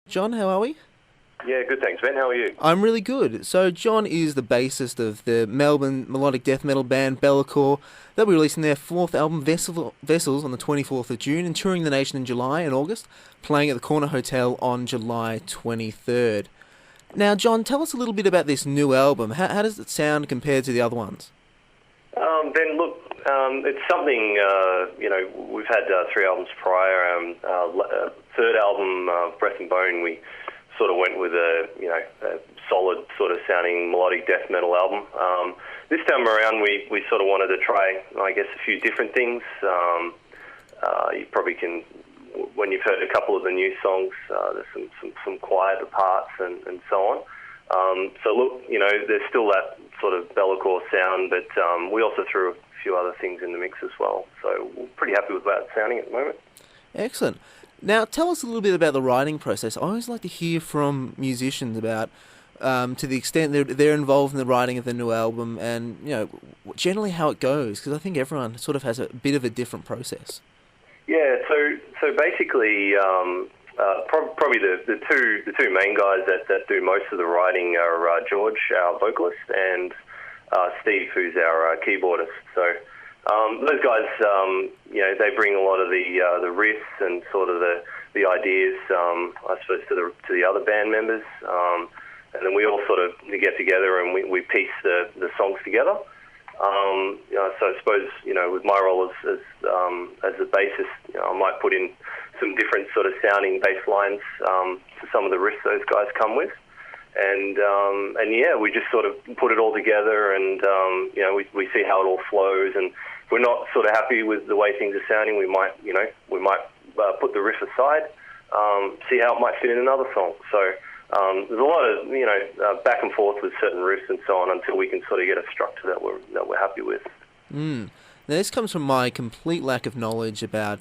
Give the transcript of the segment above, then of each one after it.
John, how are we? Yeah, good, thanks, Ben. How are you? I'm really good. So John is the bassist of the Melbourne melodic death metal band Bellacore. They'll be releasing their fourth album, Vessels, on the 24th of June and touring the nation in July and August, playing at the Corner Hotel on July 23rd. Now, John, tell us a little bit about this new album. How does it sound compared to the other ones? Ben, look, it's something, we've had 3 albums prior. Third album, Breath and Bone, we sort of went with a solid sort of sounding melodic death metal album. This time around, we sort of wanted to try, I guess, a few different things. You probably can, when you've heard a couple of the new songs, there's some quieter parts and so on. So look, there's still that sort of Bellacore sound, but we also threw a few other things in the mix as well. So we're pretty happy with that sounding at the moment. Excellent. Now, tell us a little bit about the writing process. I always like to hear from musicians about, to the extent they're involved in the writing of the new album, and generally how it goes, because I think everyone sort of has a bit of a different process. Yeah. So basically, probably the two main guys that do most of the writing are George, our vocalist, and Steve, who's our keyboardist. So. Those guys, they bring a lot of the riffs and sort of the ideas, I suppose, to the other band members, and then we all sort of get together and we piece the songs together. So I suppose with my role as the bassist, I might put in some different sort of sounding bass lines to some of the riffs those guys come with. And yeah, we just sort of put it all together, and we see how it all flows. And if we're not sort of happy with the way things are sounding, we might put the riff aside, see how it might fit in another song. So there's a lot of back and forth with certain riffs and so on until we can sort of get a structure that we're happy with. Now, this comes from my complete lack of knowledge about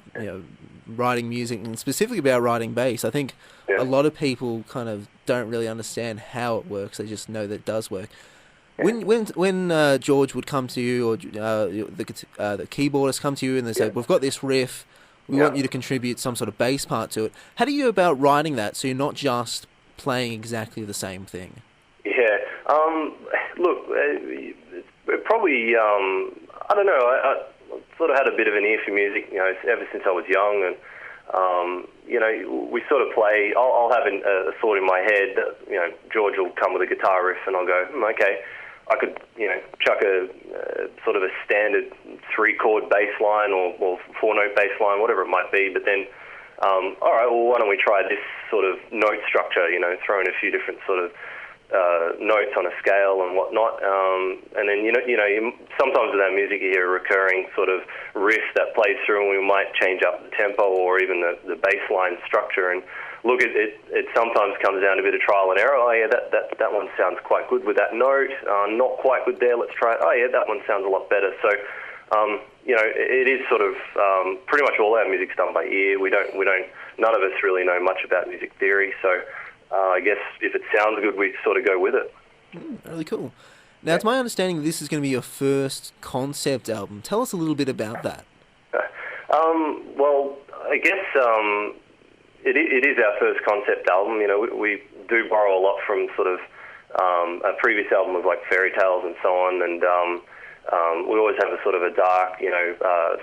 writing music, and specifically about writing bass. I think a lot of people kind of don't really understand how it works. They just know that it does work. Yeah. When George would come to you, or the keyboardist come to you and they say, "We've got this riff, we want you to contribute some sort of bass part to it." How do you go about writing that so you're not just playing exactly the same thing? Yeah. Look, probably. I don't know. I sort of had a bit of an ear for music, ever since I was young, and we sort of play. I'll have a thought in my head. George will come with a guitar riff, and I'll go, okay, I could, chuck a sort of a standard 3-chord bass line or 4-note bass line, whatever it might be. But then, all right, well, why don't we try this sort of note structure? Throw in a few different sort of notes on a scale and whatnot, and then sometimes with our music you hear a recurring sort of riff that plays through, and we might change up the tempo or even the bass line structure. And look, it sometimes comes down to a bit of trial and error. Oh yeah, that one sounds quite good with that note. Not quite good there. Let's try it. Oh yeah, that one sounds a lot better. So it is sort of pretty much all our music's done by ear. None of us really know much about music theory, so. I guess if it sounds good, we sort of go with it. Really cool. Now, it's my understanding this is going to be your first concept album. Tell us a little bit about that. Well, I guess it is our first concept album. We do borrow a lot from sort of a previous album of like fairy tales and so on, and we always have a sort of a dark,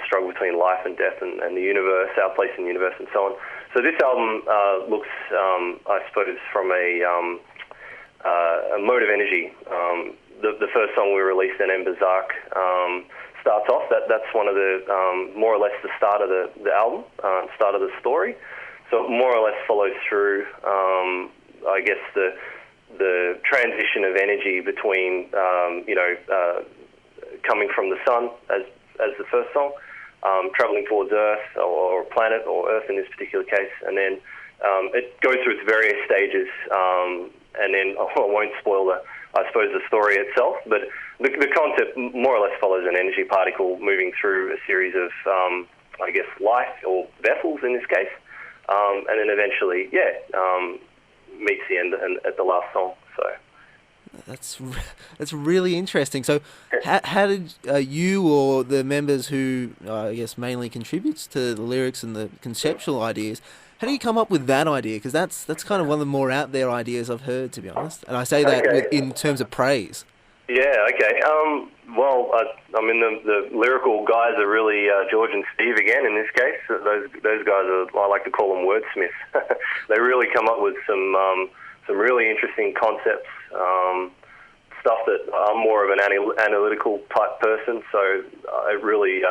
struggle between life and death and the universe, our place in the universe, and so on. So this album looks, I suppose, from a mode of energy. The first song we released, an Ember's Arc, starts off. That's one of the more or less the start of the album, start of the story. So it more or less follows through, I guess, the transition of energy between, coming from the sun as the first song. Traveling towards Earth or a planet, or Earth in this particular case, and then it goes through its various stages, and then I won't spoil the story itself, but the concept more or less follows an energy particle moving through a series of, I guess, light or vessels in this case, and then eventually, meets the end at the last song. So. That's really interesting. So, how did you or the members who I guess mainly contributes to the lyrics and the conceptual ideas, How do you come up with that idea? Because that's kind of one of the more out there ideas I've heard, to be honest. And I say that in terms of praise. Yeah, okay. Well, I mean, the lyrical guys are really George and Steve again in this case. Those guys are, I like to call them wordsmiths. They really come up with some really interesting concepts, stuff that I'm more of an analytical type person, so it really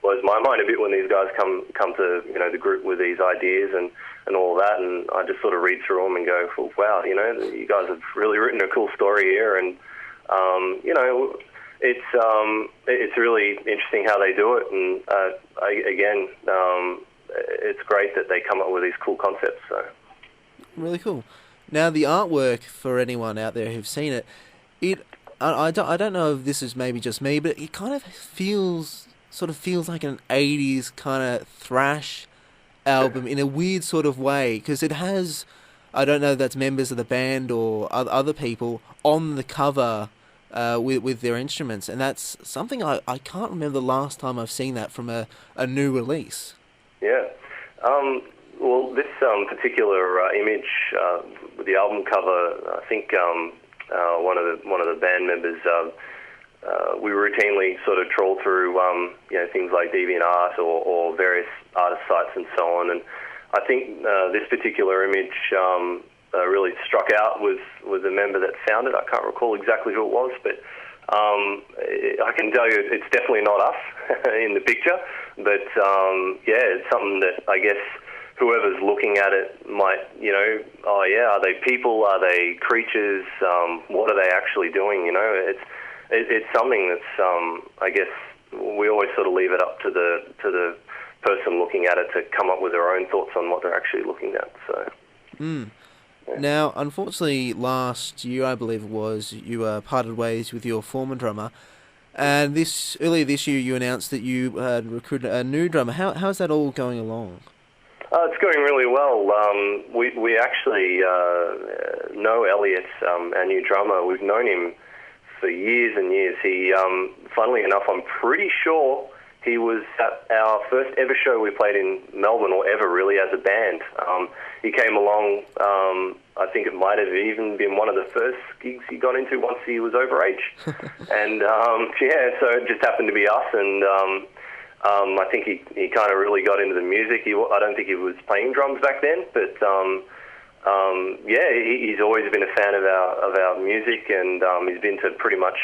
blows my mind a bit when these guys come to the group with these ideas and all that, and I just sort of read through them and go, well, wow, you guys have really written a cool story here, and it's really interesting how they do it, and it's great that they come up with these cool concepts. So really cool. Now the artwork, for anyone out there who've seen it, I don't know if this is maybe just me, but it kind of feels like an 80s kind of thrash album in a weird sort of way, because it has, I don't know if that's members of the band or other people on the cover with their instruments, and that's something I can't remember the last time I've seen that from a new release. Yeah. Well, this particular image with the album cover, I think one of the band members, we routinely sort of troll through things like DeviantArt or various artist sites and so on, and I think this particular image really struck out with the member that found it. I can't recall exactly who it was, but I can tell you it's definitely not us in the picture, but it's something that I guess whoever's looking at it might, are they people? Are they creatures? What are they actually doing? It's something that's, I guess, we always sort of leave it up to the person looking at it to come up with their own thoughts on what they're actually looking at. So. Yeah. Now, unfortunately, last year, I believe it was, you parted ways with your former drummer, and earlier this year you announced that you had recruited a new drummer. How's that all going along? It's going really well. We actually know Elliot, our new drummer. We've known him for years and years. He, funnily enough, I'm pretty sure he was at our first ever show we played in Melbourne, or ever really, as a band. He came along, I think it might have even been one of the first gigs he got into once he was over age. And so it just happened to be us, and I think he kind of really got into the music. I don't think he was playing drums back then, but he's always been a fan of our music, and he's been to pretty much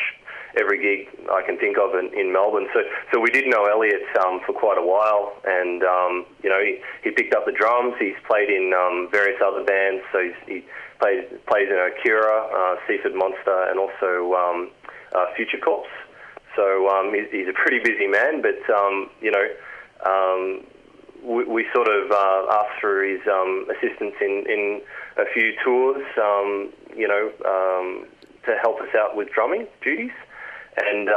every gig I can think of in Melbourne. So we did know Elliot for quite a while, and he picked up the drums. He's played in various other bands. So he plays in Akira, Seaford Monster, and also Future Corps. So he's a pretty busy man, but we sort of asked for his assistance in a few tours, to help us out with drumming duties. And,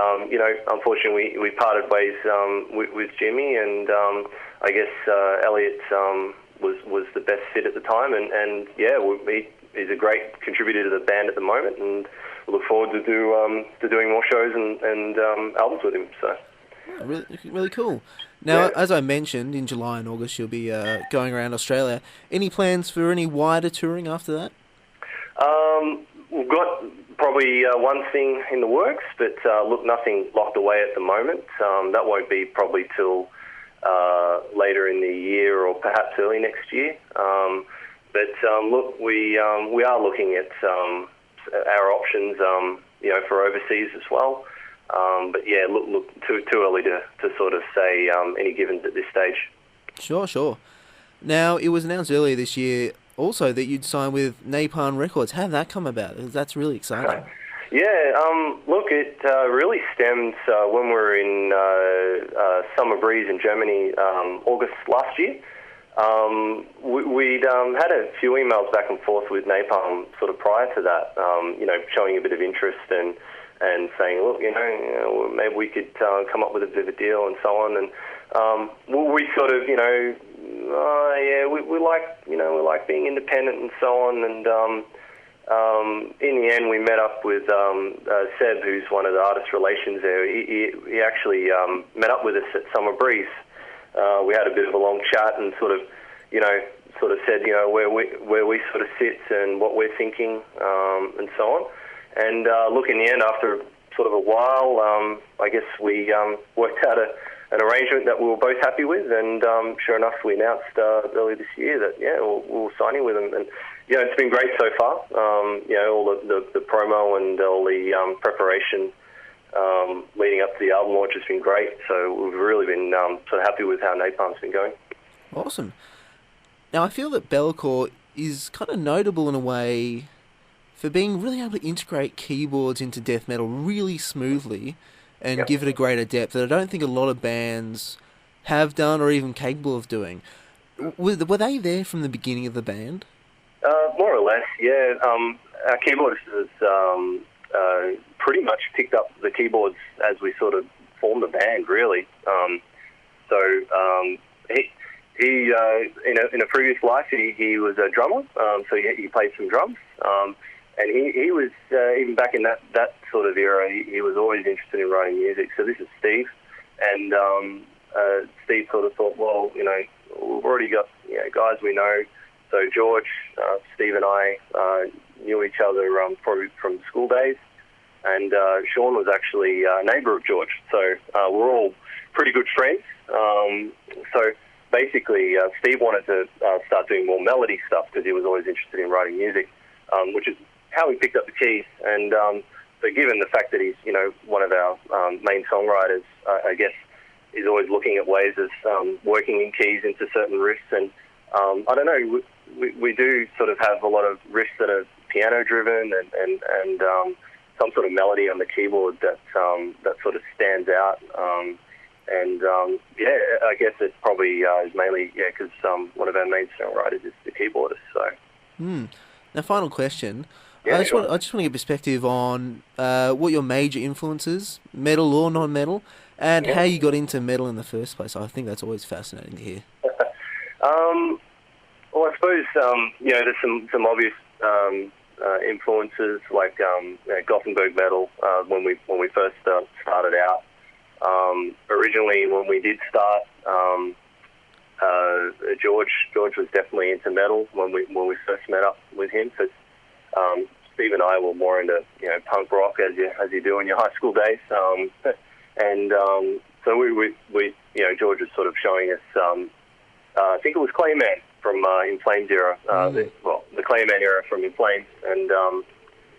unfortunately, we parted ways with Jimmy, and I guess Elliot was the best fit at the time. And he's a great contributor to the band at the moment, and we look forward to doing more shows and albums with him. So. Really, really cool. Now, as I mentioned, in July and August you'll be going around Australia. Any plans for any wider touring after that? We've got probably one thing in the works, but nothing locked away at the moment. That won't be probably till later in the year, or perhaps early next year. We are looking at our options, for overseas as well. Too early to sort of say any givens at this stage. Sure. Now, it was announced earlier this year also that you'd sign with Napalm Records. How did that come about? That's really exciting. It really stems when we were in Summer Breeze in Germany, August last year. We'd had a few emails back and forth with Napalm sort of prior to that, showing a bit of interest and saying, look, maybe we could come up with a bit of a deal and so on. And we sort of, we like being independent and so on. And in the end, we met up with Seb, who's one of the artist relations there. He actually met up with us at Summer Breeze. We had a bit of a long chat and sort of, sort of said, where we sort of sit and what we're thinking, and so on. And look, in the end, after sort of a while, I guess we worked out an arrangement that we were both happy with, and sure enough, we announced earlier this year that we're signing with them, and it's been great so far. All the promo and all the preparation leading up to the album launch has been great. So we've really been sort of happy with how Napalm's been going. Awesome. Now I feel that Be'lakor is kind of notable in a way for being really able to integrate keyboards into death metal really smoothly and give it a greater depth that I don't think a lot of bands have done or even capable of doing. Were they there from the beginning of the band? More or less, yeah. Our keyboardist has pretty much picked up the keyboards as we sort of formed the band, really. He in a previous life, he was a drummer, so he played some drums. And he was, even back in that sort of era, he was always interested in writing music. So this is Steve. And Steve sort of thought, well, we've already got guys we know. So George, Steve and I knew each other probably from school days. And Sean was actually a neighbour of George. So we're all pretty good friends. So basically, Steve wanted to start doing more melody stuff because he was always interested in writing music, which is how he picked up the keys. And so given the fact that he's, one of our main songwriters, I guess, is always looking at ways of working in keys into certain riffs. And I don't know, we do sort of have a lot of riffs that are piano-driven and some sort of melody on the keyboard that sort of stands out. I guess it probably is mainly, because one of our main songwriters is the keyboardist. So. Now, final question. I just want to get perspective on what your major influences, metal or non-metal, and how you got into metal in the first place. I think that's always fascinating to hear. Well, I suppose there's some obvious influences like Gothenburg metal when we first started out. Originally, when we did start, George was definitely into metal when we first met up with him. So Steve and I were more into punk rock as you do in your high school days, so we George was sort of showing us. I think it was Clayman from In Flames era, the Clayman era from In Flames, and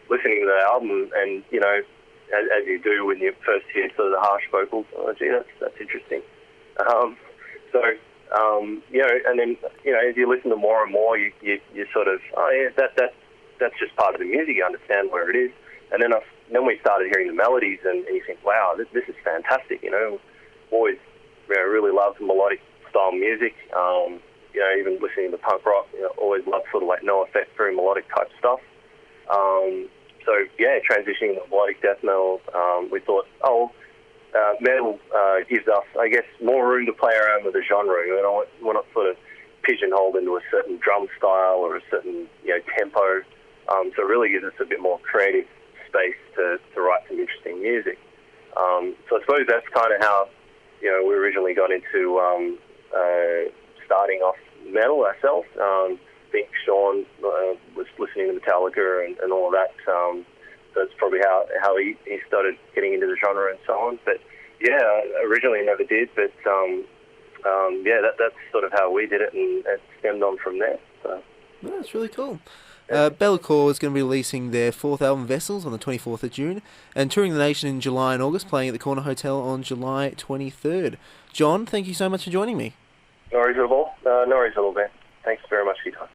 listening to the album, and as you do when you first hear sort of the harsh vocals, gee, that's interesting. And then as you listen to more and more, you sort of that's just part of the music. You understand where it is, and then we started hearing the melodies, and you think, wow, this is fantastic. Always really loved melodic style music. Even listening to punk rock, always loved sort of like no effect, very melodic type stuff. Transitioning to melodic death metal, we thought, metal gives us, I guess, more room to play around with the genre. We're not sort of pigeonholed into a certain drum style or a certain tempo. So it really gives us a bit more creative space to write some interesting music. So I suppose that's kind of how we originally got into starting off metal ourselves. I think Sean was listening to Metallica and all of that. So that's probably how he started getting into the genre and so on. But originally never did. But that's sort of how we did it, and it stemmed on from there. So. That's really cool. Be'lakor is going to be releasing their fourth album, Vessels, on the 24th of June, and touring the nation in July and August, playing at the Corner Hotel on July 23rd. John, thank you so much for joining me. No worries at all. No worries at all, Ben. Thanks very much for your time.